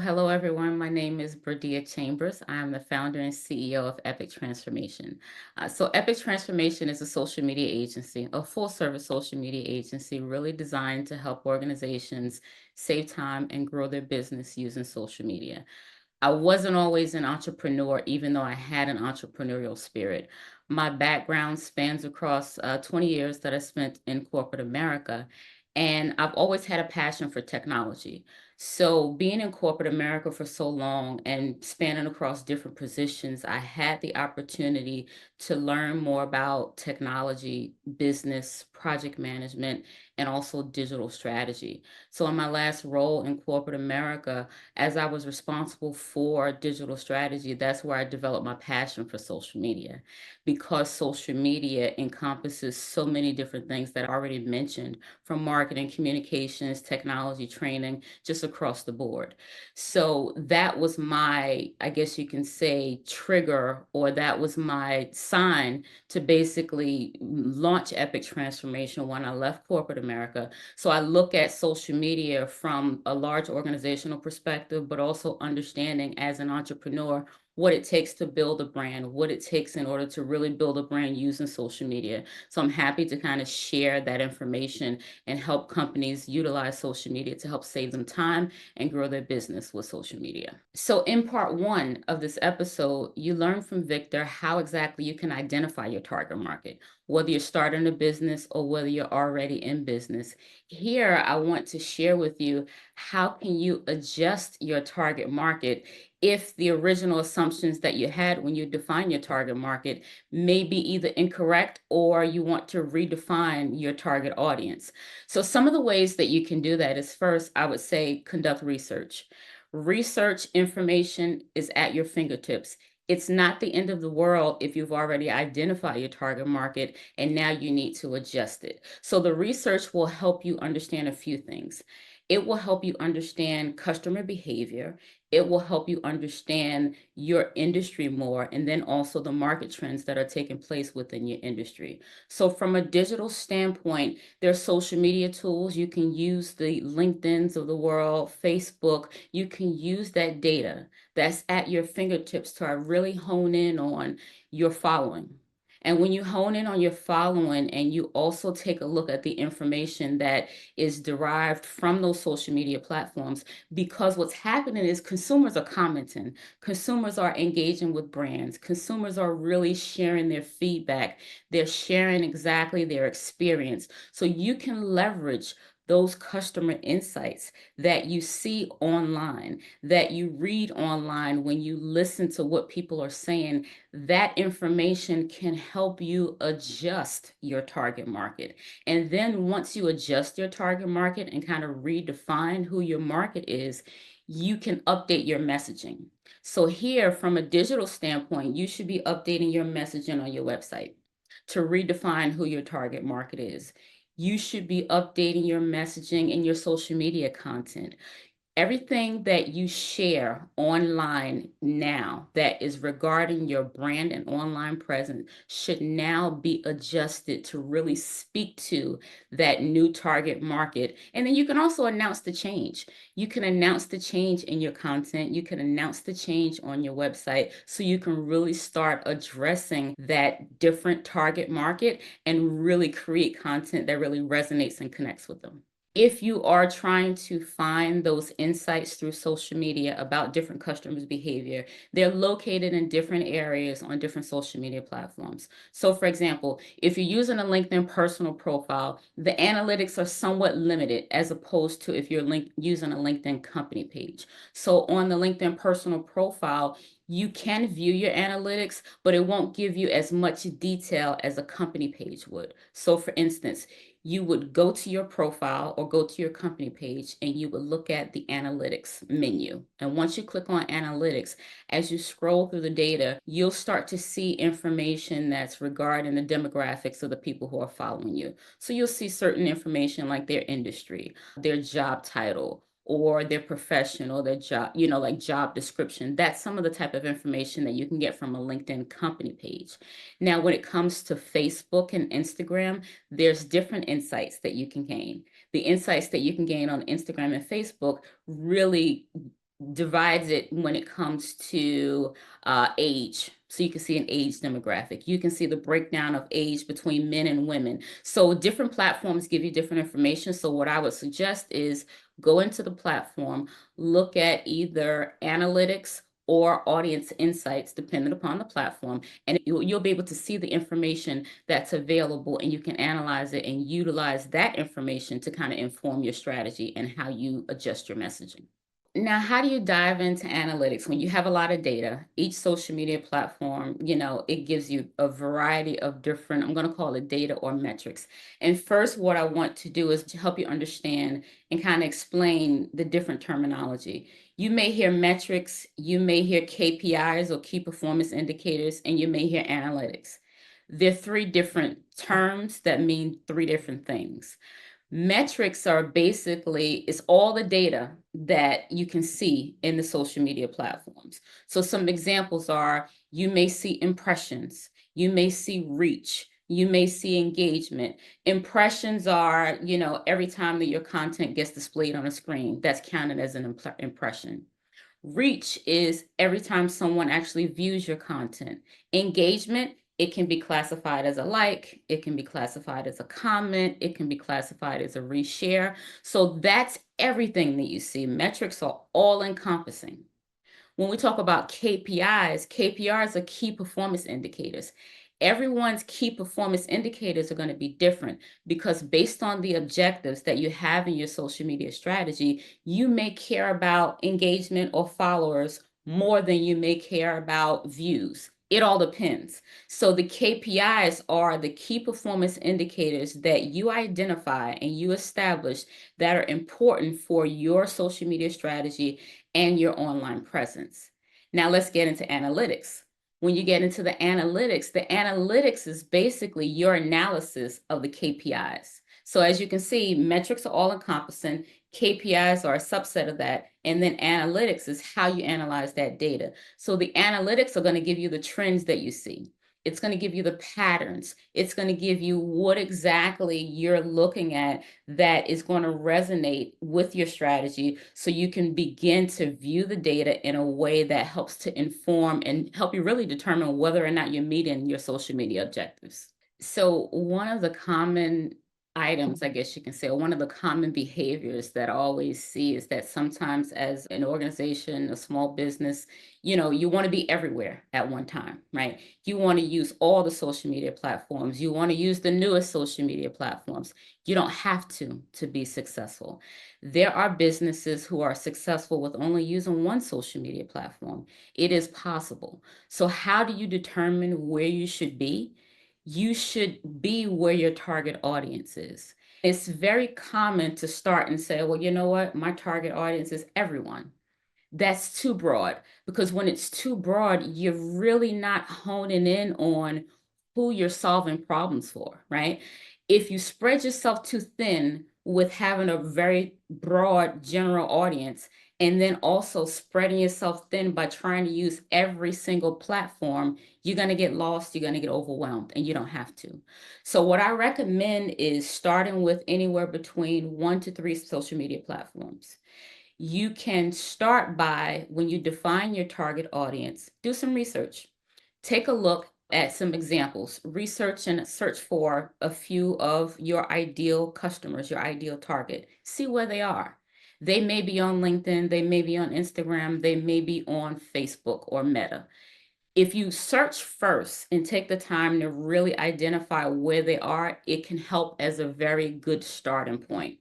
Hello everyone. My name is Berdia Chambers. I am the founder and CEO of Epic Transformation. Epic Transformation is a social media agency, a full service social media agency really designed to help organizations save time and grow their business using social media. I wasn't always an entrepreneur, even though I had an entrepreneurial spirit. My background spans across 20 years that I spent in corporate America, and I've always had a passion for technology. So, being in corporate America for so long and spanning across different positions, I had the opportunity to learn more about technology, business, project management, and also digital strategy. So, in my last role in corporate America, as I was responsible for digital strategy, that's where I developed my passion for social media because social media encompasses so many different things that I already mentioned from marketing, communications, technology, training, just across the board. So that was my, I guess you can say, trigger, or that was my sign to basically launch Epic Transformation when I left corporate America. So I look at social media from a large organizational perspective, but also understanding as an entrepreneur what it takes to build a brand, what it takes in order to really build a brand using social media. So I'm happy to kind of share that information and help companies utilize social media to help save them time and grow their business with social media. So in part one of this episode, you learn from Victor how exactly you can identify your target market, whether you're starting a business or whether you're already in business. Here, I want to share with you how can you adjust your target market if the original assumptions that you had when you define your target market may be either incorrect or you want to redefine your target audience. So some of the ways that you can do that is, first, I would say conduct research. Research information is at your fingertips. It's not the end of the world if you've already identified your target market and now you need to adjust it. So the research will help you understand a few things. It will help you understand customer behavior. It will help you understand your industry more, and then also the market trends that are taking place within your industry. So, from a digital standpoint, there's social media tools. You can use the LinkedIn's of the world, Facebook. You can use that data that's at your fingertips to really hone in on your following. And when you hone in on your following and you also take a look at the information that is derived from those social media platforms, because what's happening is consumers are commenting, consumers are engaging with brands, consumers are really sharing their feedback, they're sharing exactly their experience. So you can leverage those customer insights that you see online, that you read online, when you listen to what people are saying, that information can help you adjust your target market. And then once you adjust your target market and kind of redefine who your market is, you can update your messaging. So here, from a digital standpoint, you should be updating your messaging on your website to redefine who your target market is. You should be updating your messaging in your social media content. Everything that you share online now that is regarding your brand and online presence should now be adjusted to really speak to that new target market. And then you can also announce the change. You can announce the change in your content. You can announce the change on your website so you can really start addressing that different target market and really create content that really resonates and connects with them. If you are trying to find those insights through social media about different customers' behavior, they're located in different areas on different social media platforms. So, for example, if you're using a LinkedIn personal profile, the analytics are somewhat limited as opposed to if you're using a LinkedIn company page. So, on the LinkedIn personal profile, you can view your analytics, but it won't give you as much detail as a company page would. So, for instance, you would go to your profile or go to your company page and you would look at the analytics menu. And once you click on analytics, as you scroll through the data, you'll start to see information that's regarding the demographics of the people who are following you. So you'll see certain information like their industry, their job title, or their profession or their job, like job description. That's some of the type of information that you can get from a LinkedIn company page. Now, when it comes to Facebook and Instagram, there's different insights that you can gain. The insights that you can gain on Instagram and Facebook really divides it when it comes to age. So you can see an age demographic. You can see the breakdown of age between men and women. So different platforms give you different information. So what I would suggest is go into the platform, look at either analytics or audience insights, depending upon the platform, and you'll be able to see the information that's available, and you can analyze it and utilize that information to kind of inform your strategy and how you adjust your messaging. Now, how do you dive into analytics when you have a lot of data? Each social media platform, it gives you a variety of different, I'm going to call it data or metrics. And first, what I want to do is to help you understand and kind of explain the different terminology. You may hear metrics, you may hear KPIs or key performance indicators, and you may hear analytics. They're three different terms that mean three different things. Metrics are basically it's all the data that you can see in the social media platforms. So some examples are you may see impressions, you may see reach, you may see engagement. Impressions are, every time that your content gets displayed on a screen, that's counted as an impression. Reach is every time someone actually views your content. Engagement, it can be classified as a like, it can be classified as a comment, it can be classified as a reshare. So that's everything that you see. Metrics are all encompassing. When we talk about KPIs are key performance indicators. Everyone's key performance indicators are going to be different because based on the objectives that you have in your social media strategy, you may care about engagement or followers more than you may care about views. It all depends. So the KPIs are the key performance indicators that you identify and you establish that are important for your social media strategy and your online presence. Now let's get into analytics. When you get into the analytics is basically your analysis of the KPIs. So as you can see, metrics are all encompassing, KPIs are a subset of that, and then analytics is how you analyze that data. So the analytics are going to give you the trends that you see. It's going to give you the patterns. It's going to give you what exactly you're looking at that is going to resonate with your strategy so you can begin to view the data in a way that helps to inform and help you really determine whether or not you're meeting your social media objectives. So one of the common items, I guess you can say, or one of the common behaviors that I always see is that sometimes as an organization, a small business, you want to be everywhere at one time, right? You want to use all the social media platforms. You want to use the newest social media platforms. You don't have to be successful. There are businesses who are successful with only using one social media platform. It is possible. So how do you determine where you should be? You should be where your target audience is. It's very common to start and say, well, you know what? My target audience is everyone. That's too broad because when it's too broad, you're really not honing in on who you're solving problems for, right? If you spread yourself too thin with having a very broad general audience and then also spreading yourself thin by trying to use every single platform, you're going to get lost, you're going to get overwhelmed, and you don't have to. So, what I recommend is starting with anywhere between 1 to 3 social media platforms. You can start by when you define your target audience, do some research. Take a look at some examples, research and search for a few of your ideal customers, your ideal target. See where they are. They may be on LinkedIn, they may be on Instagram, they may be on Facebook or Meta. If you search first and take the time to really identify where they are, it can help as a very good starting point.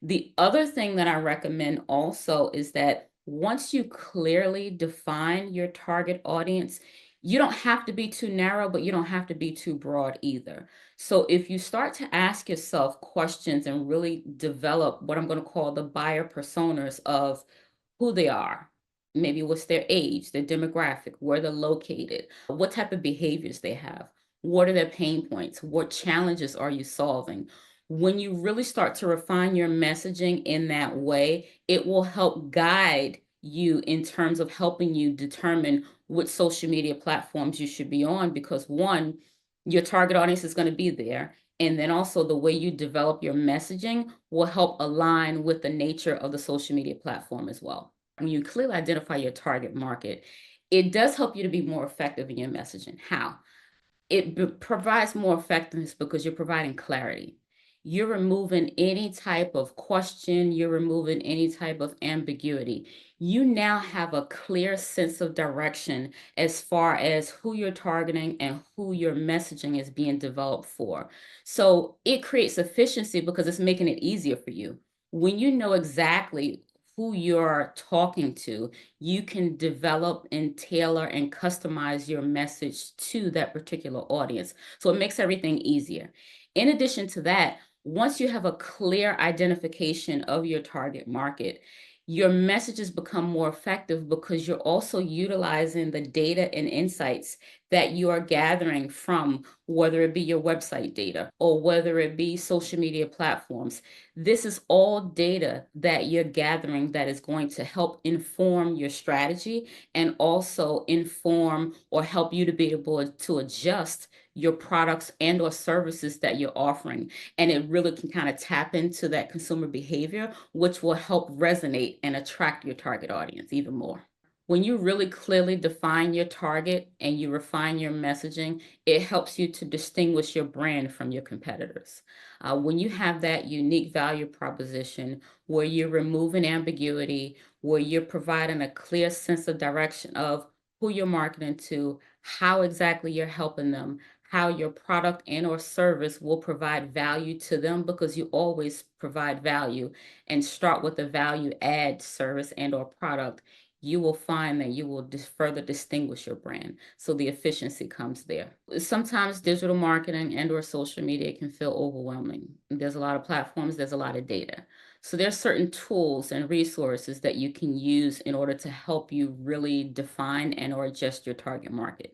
The other thing that I recommend also is that once you clearly define your target audience, you don't have to be too narrow, but you don't have to be too broad either. So if you start to ask yourself questions and really develop what I'm going to call the buyer personas of who they are, maybe what's their age, their demographic, where they're located, what type of behaviors they have, what are their pain points, what challenges are you solving? When you really start to refine your messaging in that way, it will help guide you in terms of helping you determine what social media platforms you should be on because one, your target audience is going to be there. And then also the way you develop your messaging will help align with the nature of the social media platform as well. When you clearly identify your target market, it does help you to be more effective in your messaging. How? Provides more effectiveness because you're providing clarity. You're removing any type of question, you're removing any type of ambiguity. You now have a clear sense of direction as far as who you're targeting and who your messaging is being developed for. So it creates efficiency because it's making it easier for you. When you know exactly who you're talking to, you can develop and tailor and customize your message to that particular audience. So it makes everything easier. In addition to that, once you have a clear identification of your target market, your messages become more effective because you're also utilizing the data and insights that you are gathering from whether it be your website data or whether it be social media platforms. This is all data that you're gathering that is going to help inform your strategy and also inform or help you to be able to adjust your products and or services that you're offering. And it really can kind of tap into that consumer behavior, which will help resonate and attract your target audience even more. When you really clearly define your target and you refine your messaging, it helps you to distinguish your brand from your competitors. When you have that unique value proposition where you're removing ambiguity, where you're providing a clear sense of direction of who you're marketing to, how exactly you're helping them, how your product and or service will provide value to them because you always provide value and start with a value add service and or product, you will find that you will further distinguish your brand. So the efficiency comes there. Sometimes digital marketing and or social media can feel overwhelming. There's a lot of platforms, there's a lot of data. So there's certain tools and resources that you can use in order to help you really define and or adjust your target market.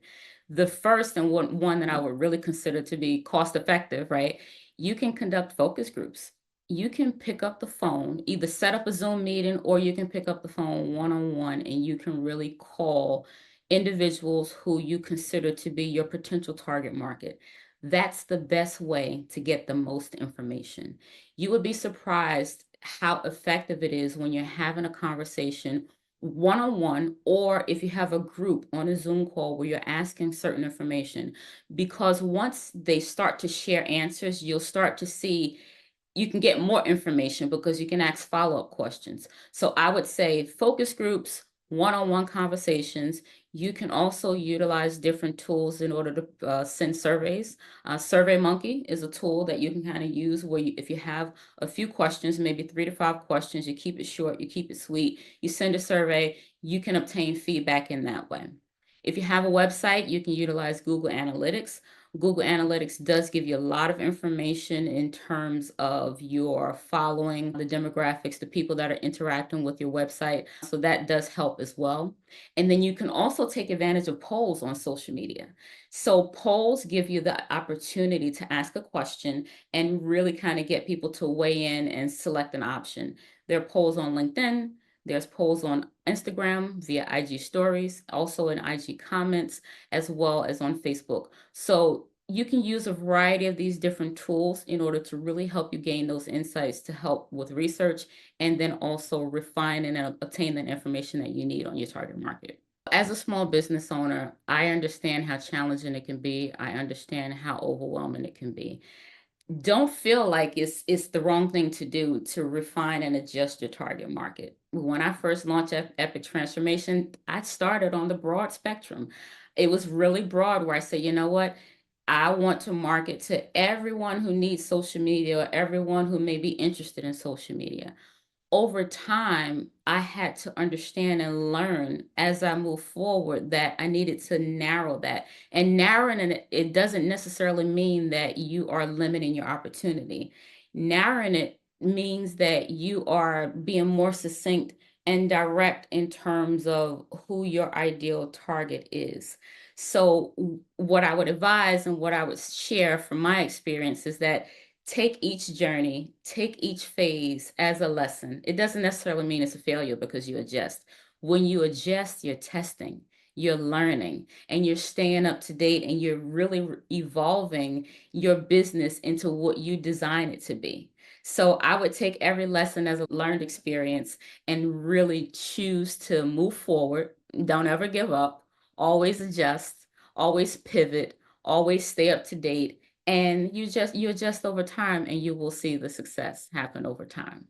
The first and one that I would really consider to be cost effective, right? You can conduct focus groups. You can pick up the phone, either set up a Zoom meeting or you can pick up the phone one on one and you can really call individuals who you consider to be your potential target market. That's the best way to get the most information. You would be surprised how effective it is when you're having a conversation one on one, or if you have a group on a Zoom call where you're asking certain information. Because once they start to share answers, you'll start to see you can get more information because you can ask follow-up questions. So I would say focus groups, one-on-one conversations. You can also utilize different tools in order to send surveys. SurveyMonkey is a tool that you can kind of use where if you have a few questions, maybe 3 to 5 questions, you keep it short, you keep it sweet, you send a survey, you can obtain feedback in that way. If you have a website, you can utilize Google Analytics. Google Analytics does give you a lot of information in terms of your following, the demographics, the people that are interacting with your website. So that does help as well. And then you can also take advantage of polls on social media. So polls give you the opportunity to ask a question and really kind of get people to weigh in and select an option. There are polls on LinkedIn. There's polls on Instagram via IG stories, also in IG comments, as well as on Facebook. So you can use a variety of these different tools in order to really help you gain those insights to help with research and then also refine and obtain that information that you need on your target market. As a small business owner, I understand how challenging it can be. I understand how overwhelming it can be. Don't feel like it's the wrong thing to do to refine and adjust your target market. When I first launched Epic Transformation, I started on the broad spectrum. It was really broad where I said, you know what? I want to market to everyone who needs social media or everyone who may be interested in social media. Over time, I had to understand and learn as I move forward that I needed to narrow that. And narrowing it doesn't necessarily mean that you are limiting your opportunity. Narrowing it means that you are being more succinct and direct in terms of who your ideal target is. So, what I would advise and what I would share from my experience is that take each journey, take each phase as a lesson. It doesn't necessarily mean it's a failure because you adjust. When you adjust, you're testing, you're learning, and you're staying up to date and you're really evolving your business into what you design it to be. So I would take every lesson as a learned experience and really choose to move forward. Don't ever give up. Always adjust, always pivot, always stay up to date. And you adjust over time and you will see the success happen over time.